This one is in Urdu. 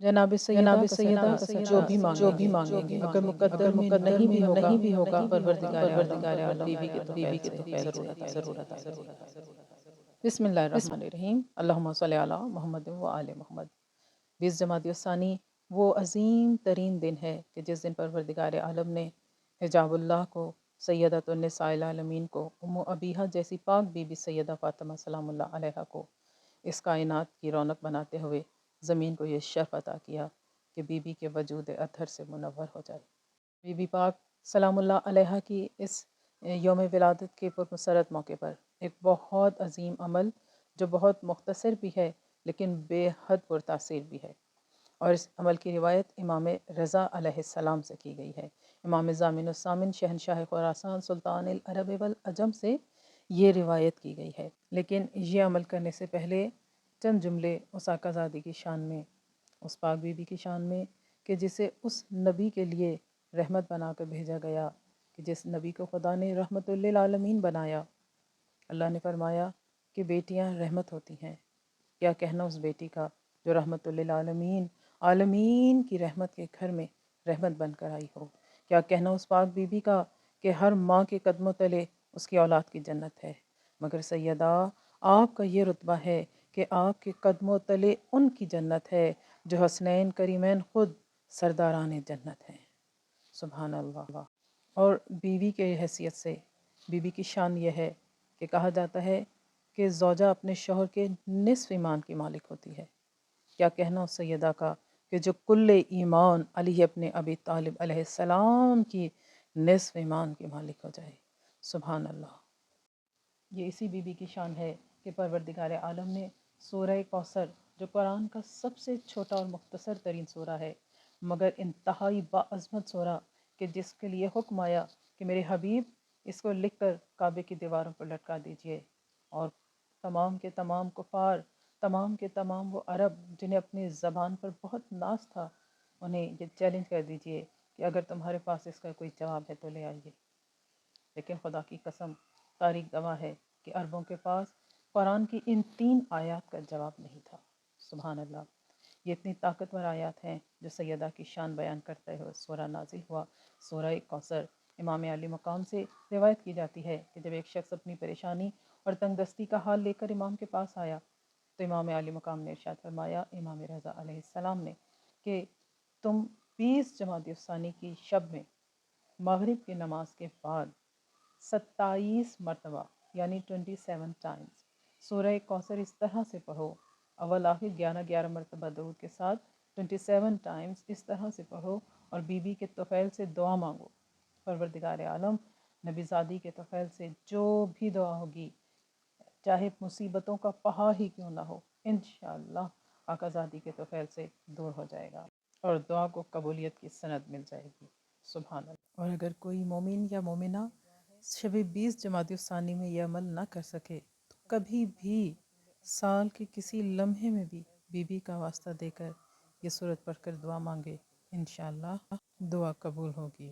جناب سیدہ کا صدقہ جو بھی مانگیں گے اگر مقدر میں نہیں بھی ہوگا پروردگار عالم بیوی کے طفیل سے ضرورت آ جائے گی۔ بسم اللہ الرحمن الرحیم، اللہم صلی علی محمد و آل محمد۔ 20 جمادی الثانی وہ عظیم ترین دن ہے کہ جس دن پروردگار عالم نے حجاب اللہ کو، سیدۃ النساء العالمین کو، ام ابیہا جیسی پاک بی بی سیدہ فاطمہ سلام اللہ علیہا کو اس کائنات کی رونق بناتے ہوئے زمین کو یہ شرف عطا کیا کہ بی بی کے وجود اطہر سے منور ہو جائے۔ بی بی پاک سلام اللہ علیہا کی اس یوم ولادت کے پرمسرت موقع پر ایک بہت عظیم عمل جو بہت مختصر بھی ہے لیکن بے حد پرتاثیر بھی ہے، اور اس عمل کی روایت امام رضا علیہ السلام سے کی گئی ہے۔ امام ضامن السامن شہنشاہ خراسان سلطان العرب والعجم سے یہ روایت کی گئی ہے، لیکن یہ عمل کرنے سے پہلے چند جملے اس آقا زادی کی شان میں، اس پاک بی بی کی شان میں کہ جسے اس نبی کے لیے رحمت بنا کر بھیجا گیا، کہ جس نبی کو خدا نے رحمت للعالمین بنایا۔ اللہ نے فرمایا کہ بیٹیاں رحمت ہوتی ہیں، کیا کہنا اس بیٹی کا جو رحمت للعالمین، عالمین کی رحمت کے گھر میں رحمت بن کر آئی ہو۔ کیا کہنا اس پاک بی بی کا کہ ہر ماں کے قدموں تلے اس کی اولاد کی جنت ہے، مگر سیدہ آپ کا یہ رتبہ ہے کہ آپ کے قدموں تلے ان کی جنت ہے جو حسنین کریمین خود سرداران جنت ہیں۔ سبحان اللہ۔ اور بیوی کے حیثیت سے بیوی کی شان یہ ہے کہ کہا جاتا ہے کہ زوجہ اپنے شوہر کے نصف ایمان کی مالک ہوتی ہے۔ کیا کہنا اس سیدہ کا کہ جو کل ایمان علی ابن ابی طالب علیہ السلام کی نصف ایمان کی مالک ہو جائے۔ سبحان اللہ۔ یہ اسی بی بی کی شان ہے کہ پروردگار عالم نے سورہ کوثر جو قرآن کا سب سے چھوٹا اور مختصر ترین سورہ ہے مگر انتہائی باعظمت سورہ، کہ جس کے لیے حکم آیا کہ میرے حبیب اس کو لکھ کر کعبے کی دیواروں پر لٹکا دیجئے، اور تمام کے تمام کفار، تمام کے تمام وہ عرب جنہیں اپنی زبان پر بہت ناز تھا، انہیں یہ چیلنج کر دیجئے کہ اگر تمہارے پاس اس کا کوئی جواب ہے تو لے آئیے۔ لیکن خدا کی قسم، تاریخ گواہ ہے کہ عربوں کے پاس قرآن کی ان 3 آیات کا جواب نہیں تھا۔ سبحان اللہ۔ یہ اتنی طاقتور آیات ہیں جو سیدہ کی شان بیان کرتے ہوئے سورہ نازل ہوا، سورہ کوثر۔ امام علی مقام سے روایت کی جاتی ہے کہ جب ایک شخص اپنی پریشانی اور تنگ دستی کا حال لے کر امام کے پاس آیا تو امام علی مقام نے ارشاد فرمایا، امام رضا علیہ السلام نے، کہ تم 20 جمادی الثانی کی شب میں مغرب کی نماز کے بعد 27 مرتبہ یعنی 27 ٹائمز سورہ کوثر اس طرح سے پڑھو، اول آخر 11 مرتبہ درود کے ساتھ 27 ٹائمز اس طرح سے پڑھو، اور بی بی کے طفیل سے دعا مانگو۔ پروردگار عالم نبی زادی کے طفیل سے جو بھی دعا ہوگی، چاہے مصیبتوں کا پہاڑ ہی کیوں نہ ہو، انشاءاللہ آقا زادی کے طفیل سے دور ہو جائے گا اور دعا کو قبولیت کی سند مل جائے گی۔ سبحان اللہ۔ اور اگر کوئی مومن یا مومنہ شب 20 جمادی الثانی میں یہ عمل نہ کر سکے تو کبھی بھی سال کے کسی لمحے میں بھی بی بی کا واسطہ دے کر یہ سورت پڑھ کر دعا مانگے، انشاءاللہ دعا قبول ہوگی۔